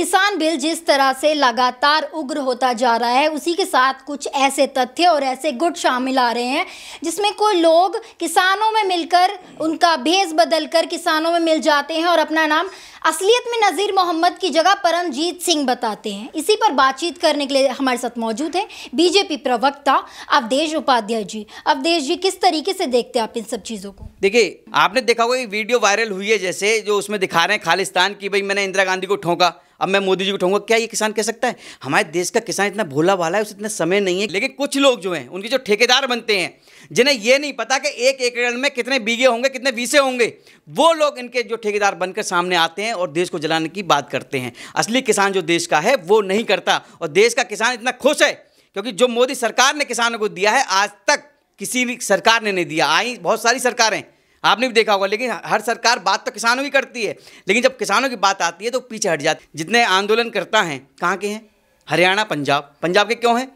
किसान बिल जिस तरह से लगातार उग्र होता जा रहा है, उसी के साथ कुछ ऐसे तथ्य और ऐसे गुट शामिल आ रहे हैं जिसमें कोई लोग किसानों में मिलकर उनका भेष बदलकर किसानों में मिल जाते हैं और अपना नाम असलियत में नज़ीर मोहम्मद की जगह परमजीत सिंह बताते हैं। इसी पर बातचीत करने के लिए हमारे साथ मौजूद हैं बीजेपी प्रवक्ता अवधेश उपाध्याय जी। अवधेश जी, किस तरीके से देखते हैं आप इन सब चीज़ों को? देखिए, आपने देखा होगा वीडियो वायरल हुई है, जैसे जो उसमें दिखा रहे हैं खालिस्तान की, भाई मैंने इंदिरा गांधी को ठोका, अब मैं मोदी जी को ठोंगा। क्या ये किसान कह सकता है? हमारे देश का किसान इतना भोला भाला है, उसे इतना समय नहीं है। लेकिन कुछ लोग जो हैं, उनके जो ठेकेदार बनते हैं, जिन्हें ये नहीं पता कि एक एकड़ में कितने बीघे होंगे, कितने बीसे होंगे, वो लोग इनके जो ठेकेदार बनकर सामने आते हैं और देश को जलाने की बात करते हैं। असली किसान जो देश का है वो नहीं करता, और देश का किसान इतना खुश है क्योंकि जो मोदी सरकार ने किसानों को दिया है आज तक किसी भी सरकार ने नहीं दिया। आई बहुत सारी सरकारें, आपने भी देखा होगा, लेकिन हर सरकार बात तो किसानों की करती है, लेकिन जब किसानों की बात आती है तो पीछे हट जाती है। जितने आंदोलनकर्ता हैं कहाँ के हैं? हरियाणा, पंजाब। पंजाब के क्यों हैं?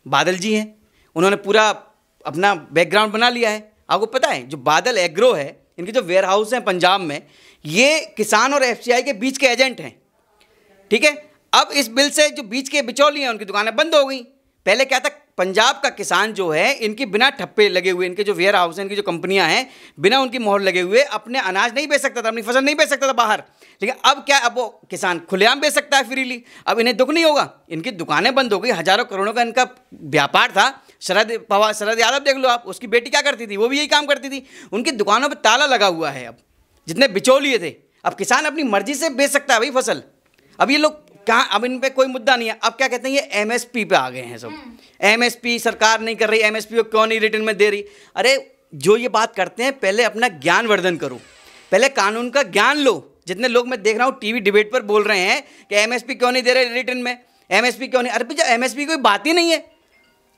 बादल जी हैं, उन्होंने पूरा अपना बैकग्राउंड बना लिया है। आपको पता है जो बादल एग्रो है, इनके जो वेयर हाउस हैं पंजाब में, ये किसान और एफसीआई के बीच के एजेंट हैं। ठीक है, अब इस बिल से जो बीच के बिचौली हैं उनकी दुकानें बंद हो गई। पहले क्या था, पंजाब का किसान जो है, इनकी बिना ठप्पे लगे हुए, इनके जो वेयर हाउस हैं, इनकी जो कंपनियां हैं, बिना उनकी मोहर लगे हुए अपने अनाज नहीं बेच सकता था, अपनी फसल नहीं बेच सकता था बाहर। लेकिन अब क्या, अब वो किसान खुलेआम बेच सकता है फ्रीली। अब इन्हें दुख नहीं होगा, इनकी दुकानें बंद हो गई। हजारों करोड़ों का इनका व्यापार था। शरद यादव देख लो आप, उसकी बेटी क्या करती थी? वो भी यही काम करती थी। उनकी दुकानों पर ताला लगा हुआ है। अब जितने बिचौलिए थे, अब किसान अपनी मर्जी से बेच सकता है भाई फसल। अब ये लोग कहाँ, अब इन पे कोई मुद्दा नहीं है। अब क्या कहते हैं, ये एमएसपी पे आ गए हैं सब। एमएसपी सरकार नहीं कर रही, एमएसपी को क्यों नहीं रिटर्न में दे रही? अरे जो ये बात करते हैं, पहले अपना ज्ञानवर्धन करो, पहले कानून का ज्ञान लो। जितने लोग मैं देख रहा हूँ टीवी डिबेट पर बोल रहे हैं कि एमएसपी क्यों नहीं दे रहे रिटर्न में, एमएसपी क्यों नहीं। अरे भैया, एमएसपी कोई बात ही नहीं है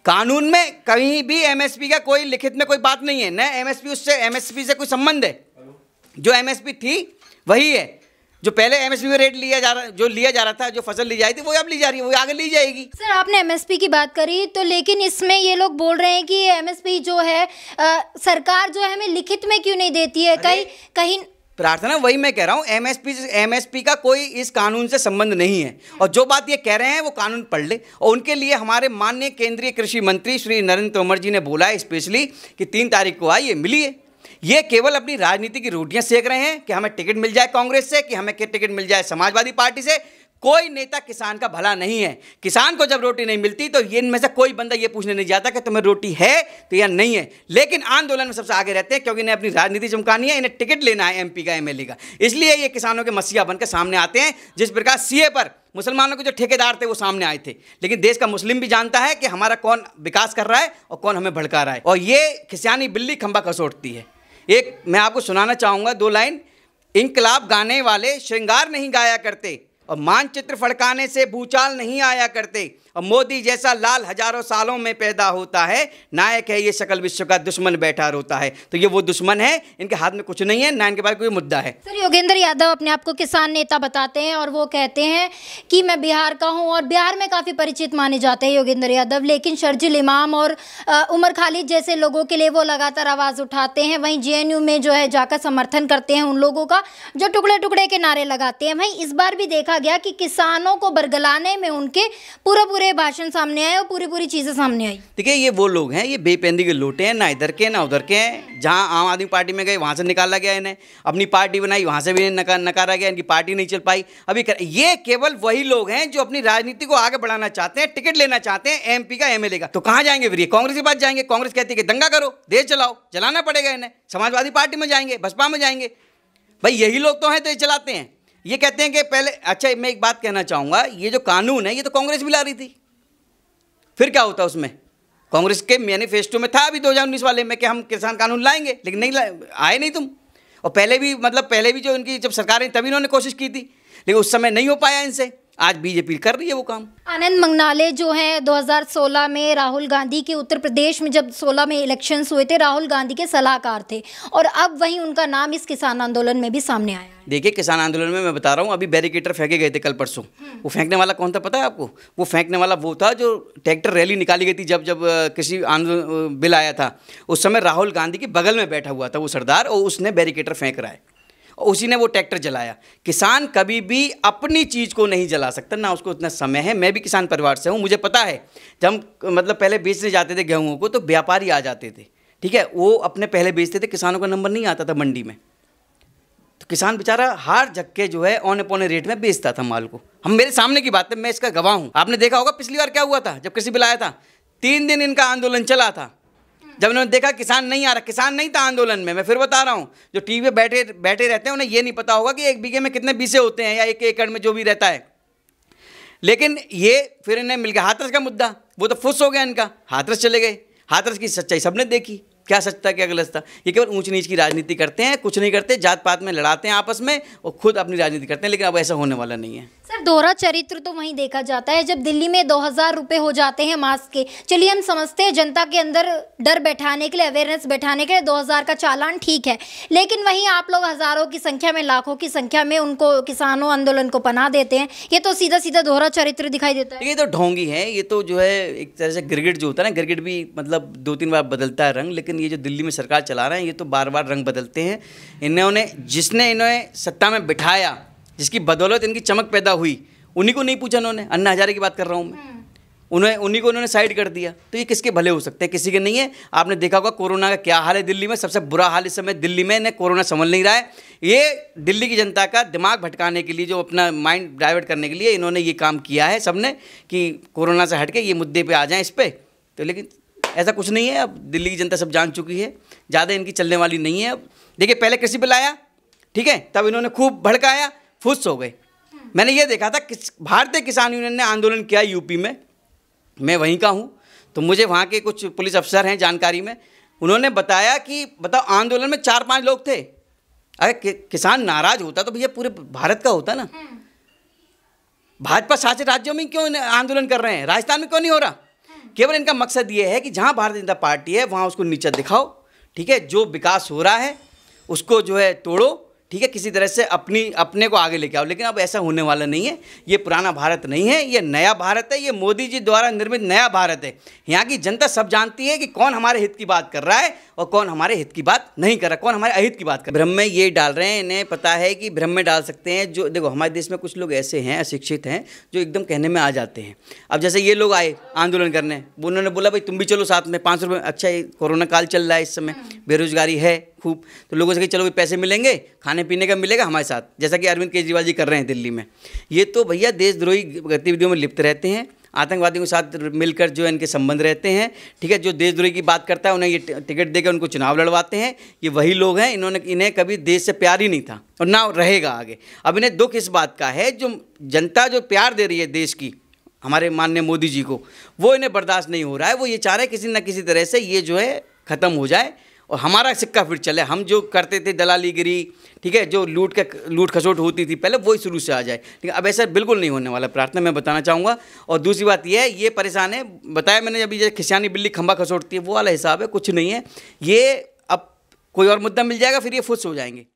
कानून में, कहीं भी एमएसपी का कोई लिखित में कोई बात नहीं है। न एमएसपी से कोई संबंध है। जो एमएसपी थी वही है, जो पहले एमएसपी में रेट लिया जा रहा था, जो फसल ली जाती थी, वो अब ली जा रही है, वो आगे ली जाएगी। सर, आपने एमएसपी की बात करी तो, लेकिन इसमें ये लोग बोल रहे हैं कि एमएसपी जो है सरकार जो है हमें लिखित में क्यों नहीं देती है? कहीं प्रार्थना, वही मैं कह रहा हूँ, एमएसपी का कोई इस कानून से संबंध नहीं है। और जो बात ये कह रहे हैं वो कानून पढ़ ले। और उनके लिए हमारे माननीय केंद्रीय कृषि मंत्री श्री नरेंद्र तोमर जी ने बोला है स्पेशली कि 3 तारीख को आइए, मिलिए। ये केवल अपनी राजनीति की रोटियां सेक रहे हैं कि हमें टिकट मिल जाए कांग्रेस से, कि हमें टिकट मिल जाए समाजवादी पार्टी से। कोई नेता किसान का भला नहीं है। किसान को जब रोटी नहीं मिलती तो ये इनमें से कोई बंदा ये पूछने नहीं जाता कि तुम्हें रोटी है तो या नहीं है। लेकिन आंदोलन में सबसे आगे रहते हैं क्योंकि इन्हें अपनी राजनीति चमकानी है, इन्हें टिकट लेना है एमपी का, एमएलए का। इसलिए ये किसानों के मसीहा बनकर सामने आते हैं। जिस प्रकार सीए पर मुसलमानों के जो ठेकेदार थे वो सामने आए थे, लेकिन देश का मुस्लिम भी जानता है कि हमारा कौन विकास कर रहा है और कौन हमें भड़का रहा है। और ये खिसियानी बिल्ली खंबा खसोटती है। एक मैं आपको सुनाना चाहूँगा 2 लाइन। इंकलाब गाने वाले श्रृंगार नहीं गाया करते और मानचित्र फड़काने से भूचाल नहीं आया करते, और मोदी जैसा लाल हजारों सालों में पैदा होता है। नायक है ये सकल विश्व का, दुश्मन बैठा रोता है। तो ये वो दुश्मन है, इनके हाथ में कुछ नहीं है, ना इनके पास कोई मुद्दा है। सर, योगेंद्र यादव अपने आप को किसान नेता बताते हैं और वो कहते हैं कि मैं बिहार का हूं और बिहार में काफ़ी परिचित माने जाते हैं योगेंद्र यादव। लेकिन शर्जिल इमाम और उमर खालिद जैसे लोगों के लिए वो लगातार आवाज़ उठाते हैं। वहीं जेएनयू में जो है जाकर समर्थन करते हैं उन लोगों का जो टुकड़े टुकड़े के नारे लगाते हैं। वहीं इस बार भी देखा गया कि किसानों को बरगलाने में उनके पूरे भाषण सामने आए और पूरी चीजें सामने आई। देखिए, ये वो लोग हैं, ये बेपेंदी के लोटे हैं, ना इधर के ना उधर के हैं। जहां आम आदमी पार्टी में गए वहां से निकाला गया इन्हें, अपनी पार्टी बनाई वहां से भी नकारा गया, इनकी पार्टी नहीं चल पाई। ये केवल वही लोग हैं जो अपनी राजनीति को आगे बढ़ाना चाहते हैं, टिकट लेना चाहते हैं एमपी का, एमएलए का। तो कहां जाएंगे फिर? ये कांग्रेस के पास जाएंगे। कांग्रेस कहती है कि दंगा करो, देश चलाओ, चलाना पड़ेगा इन्हें। समाजवादी पार्टी में जाएंगे, बसपा में जाएंगे। भाई यही लोग तो हैं, तो ये चलाते हैं। ये कहते हैं कि पहले, अच्छा मैं एक बात कहना चाहूँगा, ये जो कानून है ये तो कांग्रेस भी ला रही थी। फिर क्या होता उसमें? कांग्रेस के मैनिफेस्टो में था अभी 2019 वाले में कि हम किसान कानून लाएंगे, लेकिन नहीं आए नहीं तुम। और पहले भी जो उनकी जब सरकार तभी इन्होंने कोशिश की थी, लेकिन उस समय नहीं हो पाया इनसे। आज बीजेपी कर रही है वो काम। आनंद मंगनाले जो हैं 2016 में राहुल गांधी के उत्तर प्रदेश में जब 16 में इलेक्शंस हुए थे, राहुल गांधी के सलाहकार थे, और अब वहीं उनका नाम इस किसान आंदोलन में भी सामने आया है। देखिए, किसान आंदोलन में मैं बता रहा हूँ, अभी बैरिकेटर फेंके गए थे कल परसों। वो फेंकने वाला कौन था पता है आपको? वो फेंकने वाला वो था जो ट्रैक्टर रैली निकाली गई थी जब किसी बिल आया था। उस समय राहुल गांधी के बगल में बैठा हुआ था वो सरदार, और उसने बैरिकेटर फेंक रहा है। उसी ने वो ट्रैक्टर जलाया। किसान कभी भी अपनी चीज़ को नहीं जला सकता, ना उसको इतना समय है। मैं भी किसान परिवार से हूँ, मुझे पता है जब मतलब पहले बेचने जाते थे गेहूँ को तो व्यापारी आ जाते थे, ठीक है, वो अपने पहले बेचते थे, किसानों का नंबर नहीं आता था मंडी में, तो किसान बेचारा हार झक्के जो है औने पौने रेट में बेचता था माल को। हम मेरे सामने की बात है, मैं इसका गवाह हूँ। आपने देखा होगा पिछली बार क्या हुआ था जब कृषि बिल आया था, 3 दिन इनका आंदोलन चला था। जब उन्होंने देखा किसान नहीं आ रहा, किसान नहीं था आंदोलन में, मैं फिर बता रहा हूँ, जो टीवी पे बैठे रहते हैं उन्हें ये नहीं पता होगा कि 1 बीघे में कितने बीसे होते हैं या 1 एकड़ में जो भी रहता है। लेकिन ये फिर इन्हें मिल गया हाथरस का मुद्दा, वो तो फुस हो गया इनका, हाथरस चले गए। हाथरस की सच्चाई सबने देखी, क्या सच था क्या गलत था। ये केवल ऊंच नीच की राजनीति करते हैं, कुछ नहीं करते, जात पात में लड़ाते हैं आपस में और खुद अपनी राजनीति करते हैं। लेकिन अब ऐसा होने वाला नहीं है। सर, दोहरा चरित्र तो वहीं देखा जाता है जब दिल्ली में 2000 रुपये हो जाते हैं मास्क के। चलिए हम समझते हैं जनता के अंदर डर बैठाने के लिए, अवेयरनेस बैठाने के लिए 2000 का चालान ठीक है, लेकिन वहीं आप लोग हज़ारों की संख्या में, लाखों की संख्या में उनको किसानों आंदोलन को पनाह देते हैं। ये तो सीधा सीधा दोहरा चरित्र दिखाई देता है। ये तो ढोंगी है, ये तो जो है एक तरह से गिरगिट जो होता है ना, गिरगिट भी मतलब 2-3 बार बदलता है रंग, लेकिन ये जो दिल्ली में सरकार चला रहे हैं ये तो बार बार रंग बदलते हैं। जिसने इन्हें सत्ता में बिठाया, जिसकी बदौलत इनकी चमक पैदा हुई, उन्हीं को नहीं पूछा उन्होंने। अन्ना हजारे की बात कर रहा हूँ मैं, उन्हीं को उन्होंने साइड कर दिया। तो ये किसके भले हो सकते हैं, किसी के नहीं है। आपने देखा होगा कोरोना का क्या हाल है दिल्ली में, सबसे बुरा हाल इस समय दिल्ली में। इन्हें कोरोना समझ नहीं रहा है। ये दिल्ली की जनता का दिमाग भटकाने के लिए, जो अपना माइंड डाइवर्ट करने के लिए इन्होंने ये काम किया है सबने, कि कोरोना से हट के ये मुद्दे पर आ जाएँ इस पर। तो लेकिन ऐसा कुछ नहीं है। अब दिल्ली की जनता सब जान चुकी है, ज़्यादा इनकी चलने वाली नहीं है। अब देखिए, पहले कृषि बिल आया, ठीक है, तब इन्होंने खूब भड़काया, फुस हो गए। मैंने ये देखा था भारतीय किसान यूनियन ने आंदोलन किया यूपी में, मैं वहीं का हूँ, तो मुझे वहाँ के कुछ पुलिस अफसर हैं जानकारी में, उन्होंने बताया कि बताओ आंदोलन में 4-5 लोग थे। अगर किसान नाराज होता तो भैया पूरे भारत का होता ना। भाजपा शासित राज्यों में क्यों आंदोलन कर रहे हैं, राजस्थान में क्यों नहीं हो रहा? केवल इनका मकसद ये है कि जहाँ भारतीय जनता पार्टी है वहाँ उसको नीचा दिखाओ, ठीक है, जो विकास हो रहा है उसको जो है तोड़ो, ठीक है, किसी तरह से अपने को आगे लेके आओ। लेकिन अब ऐसा होने वाला नहीं है। ये पुराना भारत नहीं है, ये नया भारत है, ये मोदी जी द्वारा निर्मित नया भारत है। यहाँ की जनता सब जानती है कि कौन हमारे हित की बात कर रहा है और कौन हमारे हित की बात नहीं कर रहा, कौन हमारे अहित की बात कर रहा है। भ्रम में ये डाल रहे हैं, इन्हें पता है कि भ्रम में डाल सकते हैं। जो देखो, हमारे देश में कुछ लोग ऐसे हैं, अशिक्षित हैं, जो एकदम कहने में आ जाते हैं। अब जैसे ये लोग आए आंदोलन करने, उन्होंने बोला भाई तुम भी चलो साथ में, 5 रुपये। अच्छा, ये कोरोना काल चल रहा है इस समय, बेरोजगारी है खूब, तो लोगों से कि चलो पैसे मिलेंगे, खाने पीने का मिलेगा हमारे साथ, जैसा कि अरविंद केजरीवाल जी कर रहे हैं दिल्ली में। ये तो भैया देशद्रोही गतिविधियों में लिप्त रहते हैं, आतंकवादियों के साथ मिलकर जो इनके संबंध रहते हैं, ठीक है। जो देशद्रोही की बात करता है उन्हें ये टिकट देकर उनको चुनाव लड़वाते हैं। ये वही लोग हैं, इन्हें कभी देश से प्यार ही नहीं था और ना रहेगा आगे। अब इन्हें दुख इस बात का है, जो जनता जो प्यार दे रही है देश की हमारे माननीय मोदी जी को, वो इन्हें बर्दाश्त नहीं हो रहा है। वो ये चाह रहे हैं किसी न किसी तरह से ये जो है ख़त्म हो जाए और हमारा सिक्का फिर चले। हम जो करते थे दलालीगिरी, ठीक है, जो लूट खसोट होती थी पहले, वही शुरू से आ जाए। लेकिन अब ऐसा बिल्कुल नहीं होने वाला, प्रार्थना मैं बताना चाहूँगा। और दूसरी बात ये है, ये परेशान है, बताया मैंने अभी, जैसे खिसियानी बिल्ली खंबा खसोटती है, वो वाला हिसाब है, कुछ नहीं है। ये अब कोई और मुद्दा मिल जाएगा फिर ये फुस हो जाएंगे।